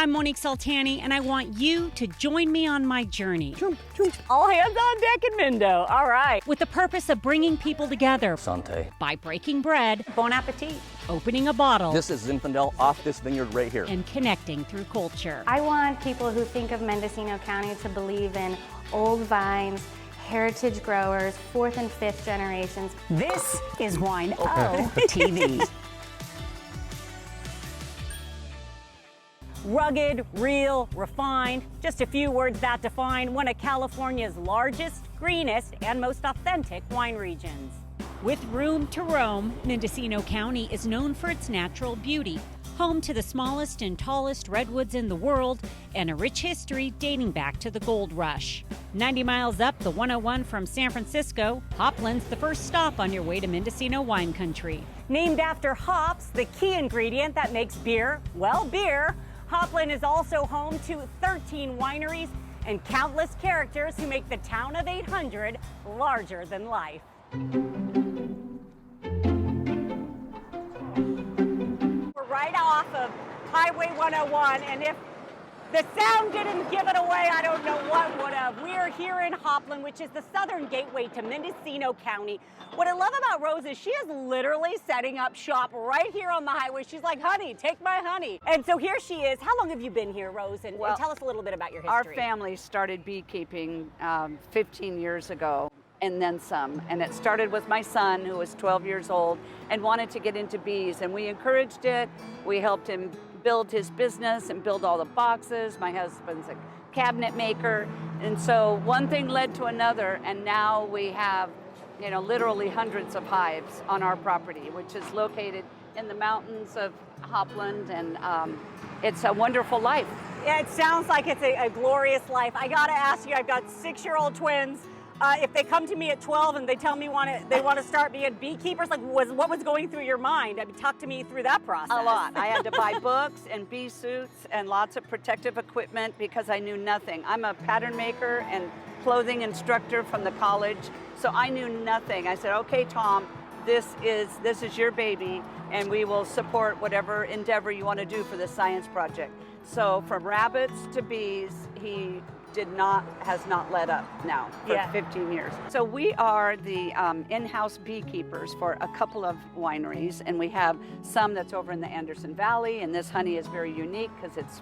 I'm Monique Soltani, and I want you to join me on my journey. All hands on deck in Mendo. All right. With the purpose of bringing people together. Santé. By breaking bread. Bon appetit. Opening a bottle. This is Zinfandel off this vineyard right here. And connecting through culture. I want people who think of Mendocino County to believe in old vines, heritage growers, 4th and 5th generations. This is Wine TV. Rugged, real, refined, just a few words that define one of California's largest, greenest, and most authentic wine regions. With room to roam, Mendocino County is known for its natural beauty, home to the smallest and tallest redwoods in the world, and a rich history dating back to the gold rush. 90 miles up the 101 from San Francisco, Hopland's the first stop on your way to Mendocino Wine Country. Named after hops, the key ingredient that makes beer, well, beer, Hopland is also home to 13 wineries and countless characters who make the town of 800 larger than life. We're right off of Highway 101, and if the sound didn't give it away, I don't know what would have. We're here in Hopland, which is the southern gateway to Mendocino County. What I love about Rose is she is literally setting up shop right here on the highway. She's like, honey, take my honey. And so here she is. How long have you been here, Rose? And tell us a little bit about your history. Our family started beekeeping 15 years ago and then some. And it started with my son, who was 12 years old and wanted to get into bees. And we encouraged it. We helped him build his business and build all the boxes. My husband's a cabinet maker. And so one thing led to another. And now we have, you know, literally hundreds of hives on our property, which is located in the mountains of Hopland. And it's a wonderful life. Yeah, it sounds like it's a glorious life. I gotta ask you, I've got 6-year-old twins. If they come to me at 12 and they tell me they want to start being beekeepers, like what was going through your mind? I mean, talk to me through that process. A lot. I had to buy books and bee suits and lots of protective equipment because I knew nothing. I'm a pattern maker and clothing instructor from the college, so I knew nothing. I said, okay, Tom, this is your baby, and we will support whatever endeavor you want to do for this science project. So from rabbits to bees, he has not let up now for 15 years. So we are the in-house beekeepers for a couple of wineries, and we have some that's over in the Anderson Valley, and this honey is very unique because it's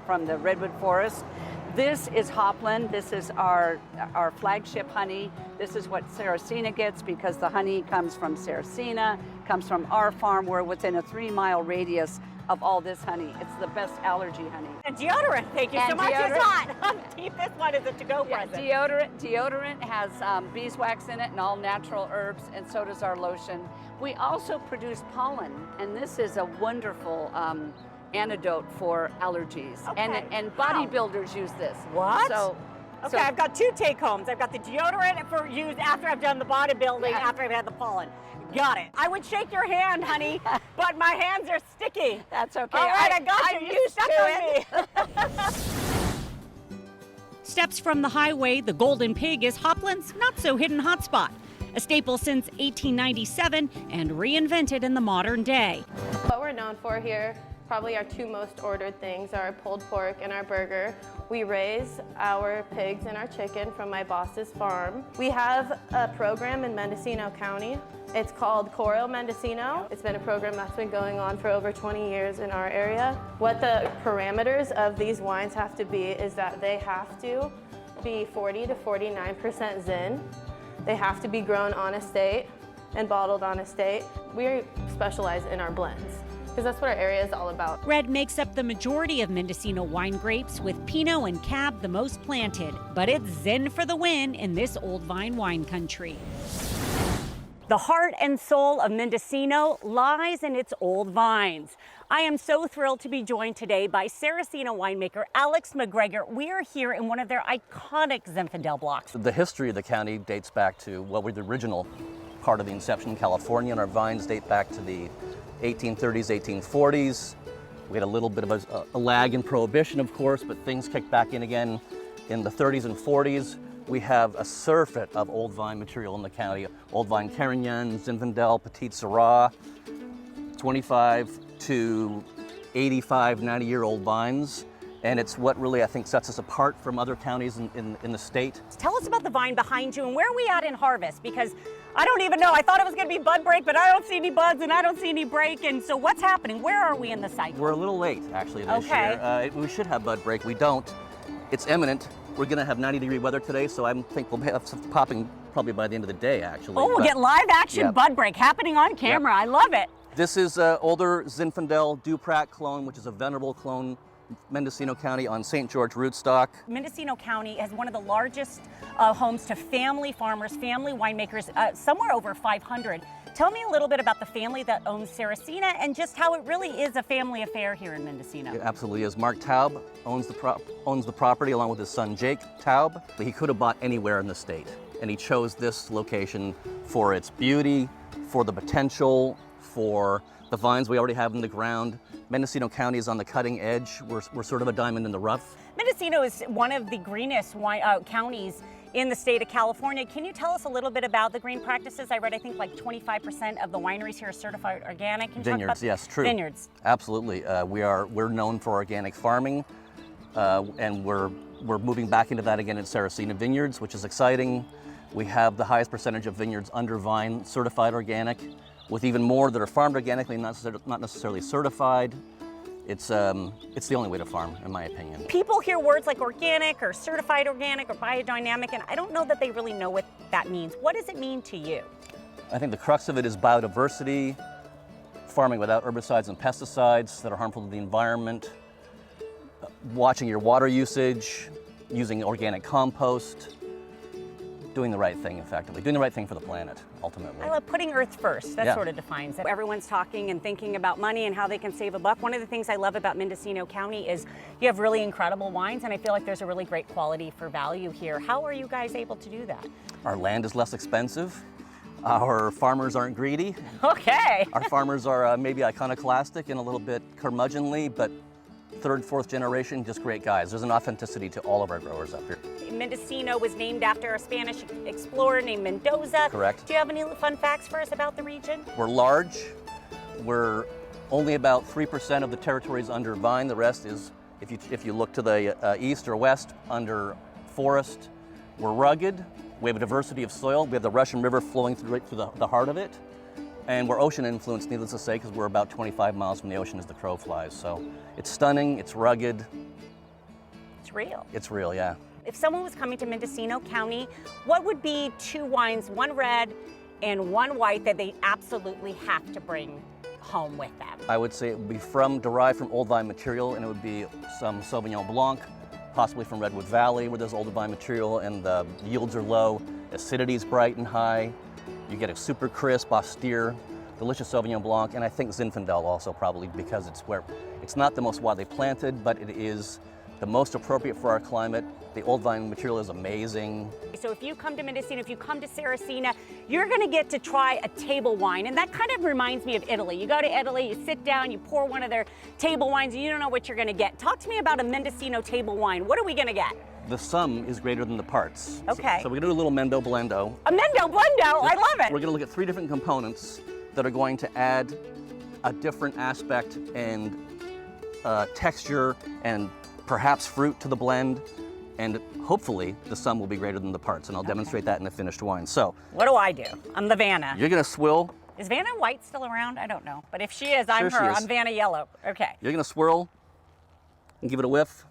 from the redwood forest. This is Hopland. This is our flagship honey. This is what Saracina gets because the honey comes from Saracina, comes from our farm. We're within a 3-mile radius of all this honey. It's the best allergy honey. And deodorant, thank you so much. It's hot. Keep this one as a to-go present. Deodorant has beeswax in it and all natural herbs, and so does our lotion. We also produce pollen, and this is a wonderful antidote for allergies. Okay. And bodybuilders use this. What? So I've got 2 take-homes. I've got the deodorant for use after I've done the bodybuilding, after I've had the pollen. Got it. I would shake your hand, honey, but my hands are sticky. That's okay. All right, I got you. I'm used to it. Steps from the highway, the Golden Pig is Hopland's not-so-hidden hotspot. A staple since 1897 and reinvented in the modern day. What we're known for here, probably our 2 most ordered things are our pulled pork and our burger. We raise our pigs and our chicken from my boss's farm. We have a program in Mendocino County. It's called Coral Mendocino. It's been a program that's been going on for over 20 years in our area. What the parameters of these wines have to be is that they have to be 40 to 49% Zin. They have to be grown on estate and bottled on estate. We specialize in our blends, because that's what our area is all about. Red makes up the majority of Mendocino wine grapes, with Pinot and Cab the most planted. But it's Zin for the win in this old vine wine country. The heart and soul of Mendocino lies in its old vines. I am so thrilled to be joined today by Saracina winemaker Alex McGregor. We are here in one of their iconic Zinfandel blocks. The history of the county dates back to what were the original part of the inception in California, and our vines date back to the 1830s, 1840s. We had a little bit of a lag in Prohibition, of course, but things kicked back in again in the 30s and 40s. We have a surfeit of old vine material in the county. Old vine Carignan, Zinfandel, Petit Syrah, 25 to 85, 90-year-old vines. And it's what really, I think, sets us apart from other counties in the state. Tell us about the vine behind you and where are we at in harvest? Because I don't even know. I thought it was going to be bud break, but I don't see any buds and I don't see any break. And so what's happening? Where are we in the cycle? We're a little late, actually, this year. We should have bud break. We don't. It's imminent. We're going to have 90-degree weather today, so I think we'll have some popping probably by the end of the day, actually. Oh, we'll get live action bud break happening on camera. I love it. This is older Zinfandel Duprat clone, which is a venerable clone, Mendocino County on St. George rootstock. Mendocino County has one of the largest homes to family farmers, family winemakers, somewhere over 500. Tell me a little bit about the family that owns Saracina and just how it really is a family affair here in Mendocino. It absolutely is. Mark Taub owns the property along with his son Jake Taub. He could have bought anywhere in the state, and he chose this location for its beauty, for the potential, for the vines we already have in the ground. Mendocino County is on the cutting edge. We're sort of a diamond in the rough. Mendocino is one of the greenest counties in the state of California. Can you tell us a little bit about the green practices? I read, I think, like 25% of the wineries here are certified organic. Can you Vineyards, talk about yes, true. Vineyards. Absolutely. We're known for organic farming, and we're moving back into that again at Saracina Vineyards, which is exciting. We have the highest percentage of vineyards under vine certified organic, with even more that are farmed organically, not necessarily certified. It's the only way to farm, in my opinion. People hear words like organic or certified organic or biodynamic, and I don't know that they really know what that means. What does it mean to you? I think the crux of it is biodiversity, farming without herbicides and pesticides that are harmful to the environment, watching your water usage, using organic compost, doing the right thing effectively, doing the right thing for the planet, ultimately. I love putting earth first. That sort of defines it. Everyone's talking and thinking about money and how they can save a buck. One of the things I love about Mendocino County is you have really incredible wines, and I feel like there's a really great quality for value here. How are you guys able to do that? Our land is less expensive. Our farmers aren't greedy. Okay. Our farmers are maybe iconoclastic and a little bit curmudgeonly, but third, fourth generation, just great guys. There's an authenticity to all of our growers up here. Mendocino was named after a Spanish explorer named Mendoza. Correct. Do you have any fun facts for us about the region? We're large. We're only about 3% of the territory is under vine. The rest is, if you look to the east or west, under forest. We're rugged. We have a diversity of soil. We have the Russian River flowing right through the heart of it. And we're ocean influenced, needless to say, because we're about 25 miles from the ocean as the crow flies. So it's stunning, it's rugged. It's real. It's real, yeah. If someone was coming to Mendocino County, what would be two wines, one red and one white, that they absolutely have to bring home with them? I would say it would be derived from old vine material, and it would be some Sauvignon Blanc, possibly from Redwood Valley, where there's old vine material and the yields are low, acidity is bright and high. You get a super crisp, austere, delicious Sauvignon Blanc, and I think Zinfandel also, probably because it's not the most widely planted, but it is the most appropriate for our climate. The old vine material is amazing. So if you come to Mendocino, if you come to Saracina, you're gonna get to try a table wine, and that kind of reminds me of Italy. You go to Italy, you sit down, you pour one of their table wines, and you don't know what you're gonna get. Talk to me about a Mendocino table wine. What are we gonna get? The sum is greater than the parts. Okay. So we're gonna do a little Mendo Blendo. A Mendo Blendo, I love it. We're gonna look at 3 different components that are going to add a different aspect and texture and perhaps fruit to the blend, and hopefully the sum will be greater than the parts, and I'll demonstrate that in the finished wine. So what do I do? I'm the Vanna. you're gonna swill. Is Vanna White still around? I don't know. But if she is, I'm Sure she her. is. I'm Vanna Yellow. Okay. You're gonna swirl and give it a whiff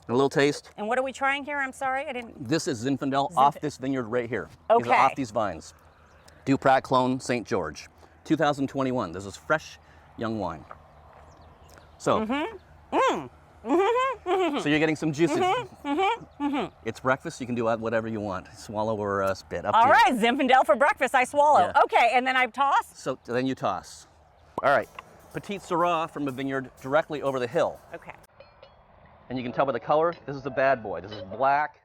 and a little taste. And what are we trying here? I'm sorry, I didn't. This is Zinfandel off this vineyard right here. These Okay. are off these vines. Duprat clone, St. George, 2021. This is fresh, young wine. So, so you're getting some juices. It's breakfast. You can do whatever you want. Swallow or spit. Up to All you. right, Zinfandel for breakfast. I swallow. Yeah. Okay, and then I toss. So then you toss. All right. Petite Syrah from a vineyard directly over the hill. Okay. And you can tell by the color, this is the bad boy. This is black,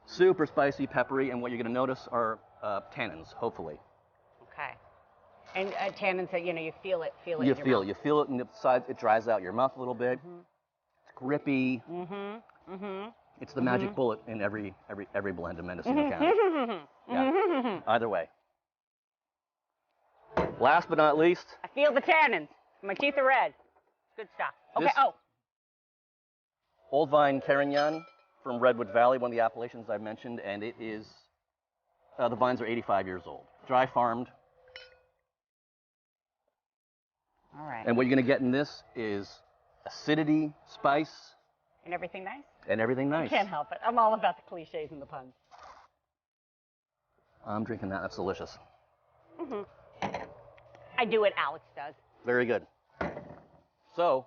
super spicy, peppery, and what you're going to notice are tannins, hopefully. Okay. And tannins that, you feel it. You feel it in the sides. It dries out your mouth a little bit. It's grippy. It's the magic bullet in every blend in Mendocino County. Yeah. Either way. Last but not least, I feel the tannins. My teeth are red. Good stuff. Okay, This- Old Vine Carignan from Redwood Valley, one of the appellations I mentioned, and it is, the vines are 85 years old. Dry farmed. All right. And what you're gonna get in this is acidity, spice, And everything nice? and everything nice. Can't help it. I'm all about the cliches and the puns. I'm drinking that, that's delicious. I do what Alex does. Very good. So,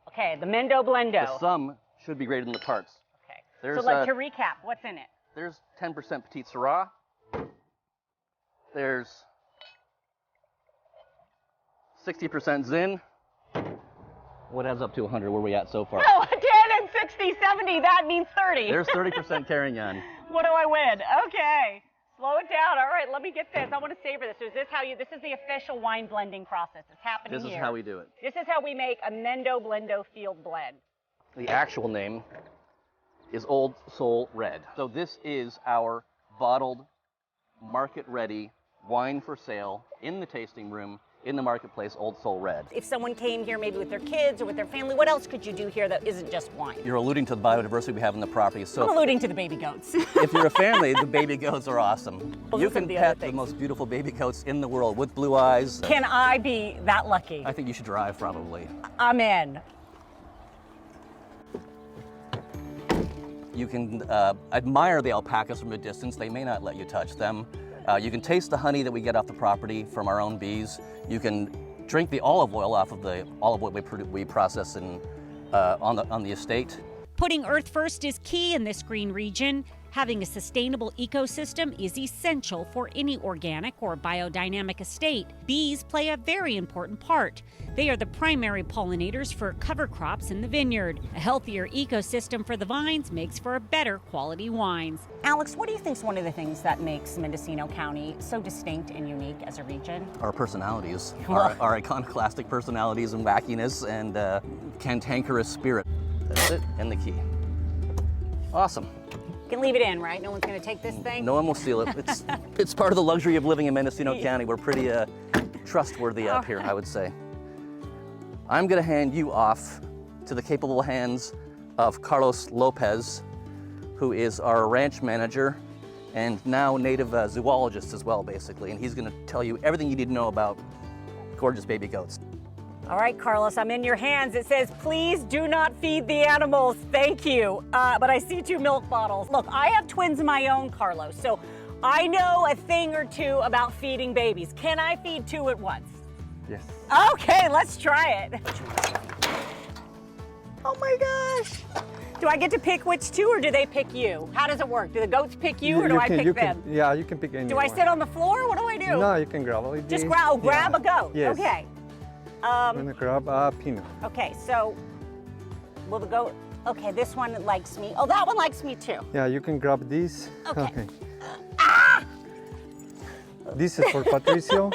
Okay, the Mendo Blendo. the sum should be greater than the parts. Okay. There's, So to recap, what's in it? There's 10% Petite Syrah. There's 60% Zin. What adds up to 100? Where are we at so far? Oh, 10 and 60, 70, that means 30. There's 30% Carignan. What do I win? Okay. Slow it down. All right, let me get this. I want to savor this. So this is the official wine blending process. It's happening This here. is how we do it. This is how we make a Mendo Blendo field blend. The actual name is Old Soul Red. So this is our bottled, market-ready wine for sale in the tasting room, in the marketplace, Old Soul Red. If someone came here maybe with their kids or with their family, what else could you do here that isn't just wine? You're alluding to the biodiversity we have in the property. I'm So alluding to the baby goats. if you're a family, the baby goats are awesome. Well, You listen can to the other pet the things. most beautiful baby goats in the world with blue eyes. Can I be that lucky? I think you should drive, probably. I'm in. You can admire the alpacas from a distance. They may not let you touch them. You can taste the honey that we get off the property from our own bees. You can drink the olive oil off of the olive oil we process on the estate. Putting Earth first is key in this green region. Having a sustainable ecosystem is essential for any organic or biodynamic estate. Bees play a very important part. They are the primary pollinators for cover crops in the vineyard. A healthier ecosystem for the vines makes for better quality wines. Alex, what do you think is one of the things that makes Mendocino County so distinct and unique as a region? Our personalities, our iconoclastic personalities and wackiness and cantankerous spirit. That's it, and the key. Awesome. You can leave it in, right? No one's going to take this thing? No one will steal it. It's part of the luxury of living in Mendocino County. We're pretty trustworthy up here, I would say. I'm going to hand you off to the capable hands of Carlos Lopez, who is our ranch manager and now native zoologist as well, basically. And he's going to tell you everything you need to know about gorgeous baby goats. All right, Carlos, I'm in your hands. It says, please do not feed the animals. Thank you. But I see 2 milk bottles. Look, I have twins of my own, Carlos, so I know a thing or two about feeding babies. Can I feed 2 at once? Yes. Okay, let's try it. Oh my gosh. Do I get to pick which 2 or do they pick you? How does it work? Do the goats pick you or do I pick them? Yeah, you can pick any Do I one. sit on the floor? What do I do? No, you can grab it. Just grab a goat. Yes. Okay. I'm gonna grab a Pinot. Okay, so will the goat? Okay, this one likes me. Oh, that one likes me too. Yeah, you can grab this. Okay. This is for Patricio.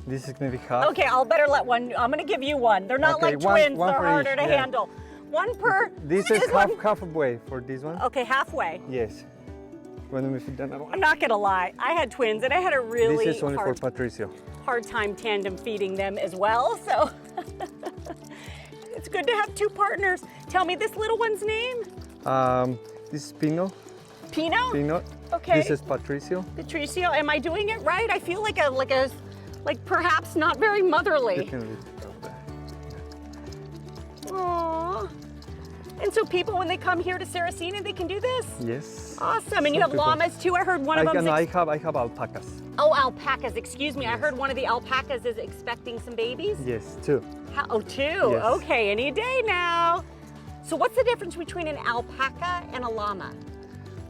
This is gonna be half. Okay, I'll better let one. I'm gonna give you one. They're not Okay, like one twins. They're for harder each, to yeah. handle. One per. This is one- halfway for this one. Okay, halfway. Yes. Let me feed another I'm one. not gonna lie. I had twins, and I had a really This is only hard for Patricio. time tandem feeding them as well. So it's good to have 2 partners. Tell me this little one's name. This is Pinot. Pinot. Okay. This is Patricio. Patricio. Am I doing it right? I feel like perhaps not very You motherly. can leave it over there. Aww. And so people, when they come here to Saracina, they can do this? Yes. Awesome. And you Some have people- llamamas too? I heard one of them. I have alpacas. Oh, alpacas. Excuse me. I heard one of the alpacas is expecting some babies. Yes, 2. Oh, 2. Yes. Okay, any day now. So what's the difference between an alpaca and a llama?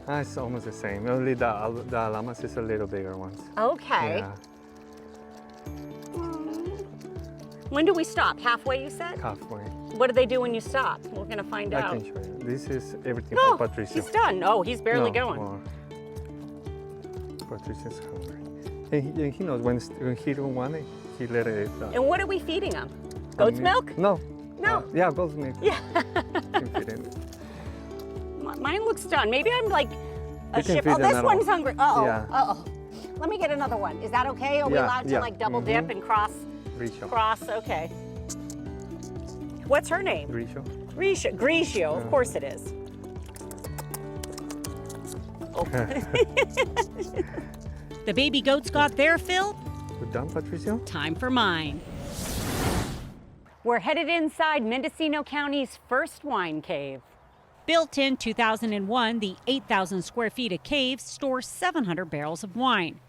It's almost the same. Only the llamas is a little bigger ones. Okay. Yeah, When do we stop? Halfway, you said? halfway. What do they do when you stop? We're going to find I out. can show you. This is everything Oh, for Patricio. he's done. Oh, he's barely No, going. more. Patricio's hungry. And he knows when he don't want it, he let it die. And what are we feeding them? Goat's milk? No. No. Yeah, goat's milk. Yeah. You can feed it. Mine looks done. Maybe I'm like a You can ship. feed Oh, this another one's one. hungry. Uh-oh. Yeah. Uh-oh. Let me get another one. Is that okay? Are we Yeah, allowed to yeah. like double dip and cross? Grisho. Cross, okay. What's her name? Grisho. Grigio, of course it is. The baby goats got their fill. We're done, Patricia? Time for mine. We're headed inside Mendocino County's first wine cave. Built in 2001, the 8,000 square feet of cave stores 700 barrels of wine.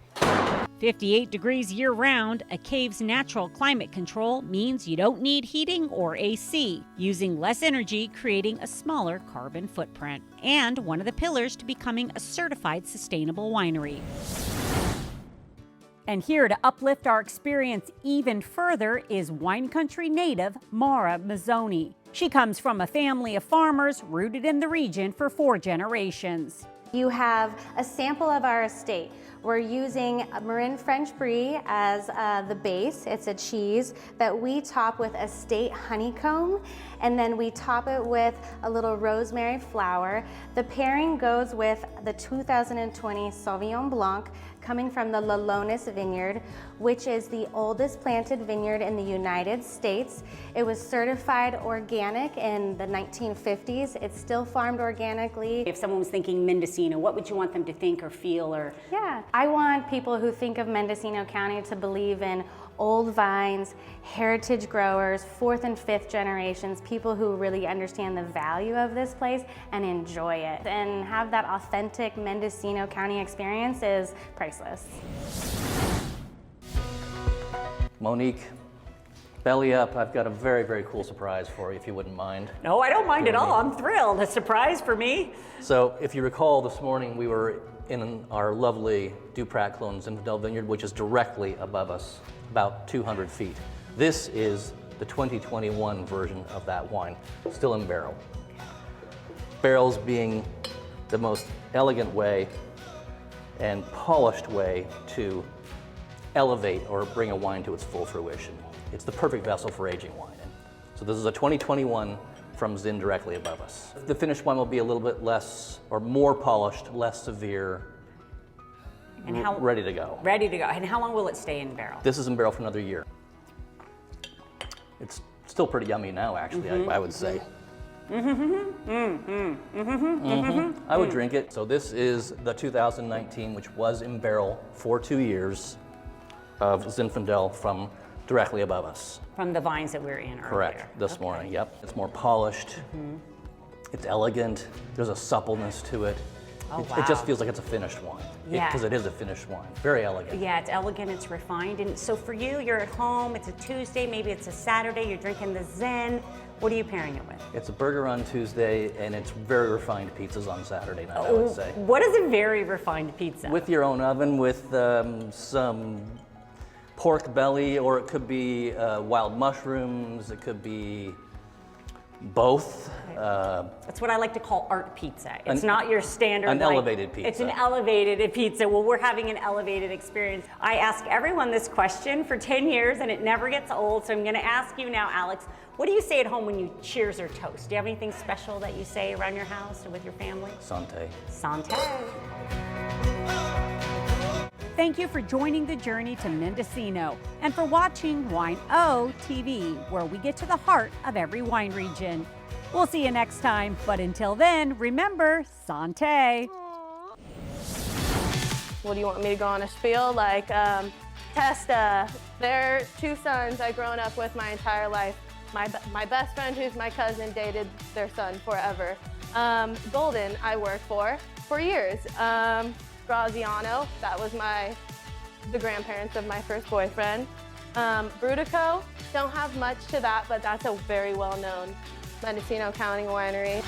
58 degrees year-round, a cave's natural climate control means you don't need heating or AC, using less energy, creating a smaller carbon footprint, and one of the pillars to becoming a certified sustainable winery. And here to uplift our experience even further is wine country native Mara Mazzoni. She comes from a family of farmers rooted in the region for 4 generations. You have a sample of our estate. We're using Marin French Brie as the base. It's a cheese that we top with estate honeycomb, and then we top it with a little rosemary flower. The pairing goes with the 2020 Sauvignon Blanc coming from the Lalonis Vineyard, which is the oldest planted vineyard in the United States. It was certified organic in the 1950s. It's still farmed organically. If someone was thinking Mendocino, what would you want them to think or feel or? Yeah, I want people who think of Mendocino County to believe in old vines, heritage growers, 4th and 5th generations, people who really understand the value of this place and enjoy it. And have that authentic Mendocino County experience is priceless. Monique, belly up. I've got a very, very cool surprise for you, if you wouldn't mind. No, I don't mind at all. I'm thrilled. A surprise for me. So if you recall, this morning we were in our lovely Duprat clone Zinfandel vineyard, which is directly above us, about 200 feet. This is the 2021 version of that wine, still in barrel. Barrels being the most elegant way and polished way to elevate or bring a wine to its full fruition. It's the perfect vessel for aging wine in. So this is a 2021 from Zin directly above us. The finished wine will be a little bit less or more polished, less severe, And how ready to go. Ready to go. And how long will it stay in barrel? This is in barrel for another year. It's still pretty yummy now, actually, I would say. I would drink it. So this is the 2019, which was in barrel for 2 years of Zinfandel from directly above us. From the vines that we're in earlier. Correct, this morning, yep. It's more polished, it's elegant, there's a suppleness to it. Oh, It just wow. feels like it's a finished wine. Yeah. Because it is a finished wine, very elegant. Yeah, it's elegant, it's refined. And so for you, you're at home, it's a Tuesday, maybe it's a Saturday, you're drinking the Zen. What are you pairing it with? It's a burger on Tuesday, and it's very refined pizzas on Saturday night, I would say. What is a very refined pizza? With your own oven, with some pork belly, or it could be wild mushrooms, it could be both. That's what I like to call art pizza. It's not your standard an like, elevated pizza. It's an elevated pizza. Well, we're having an elevated experience. I ask everyone this question for 10 years and it never gets old. So I'm going to ask you now, Alex, what do you say at home when you cheers or toast? Do you have anything special that you say around your house or with your family? Santé. Santé. Thank you for joining the journey to Mendocino and for watching Wine O TV, where we get to the heart of every wine region. We'll see you next time, but until then, remember, Santé. What do you want me to go on a spiel? Like, Testa, they're 2 sons I've grown up with my entire life. My best friend, who's my cousin, dated their son forever. Golden, I worked for years. Graziano, that was the grandparents of my first boyfriend. Brutico, don't have much to that, but that's a very well-known Mendocino County winery.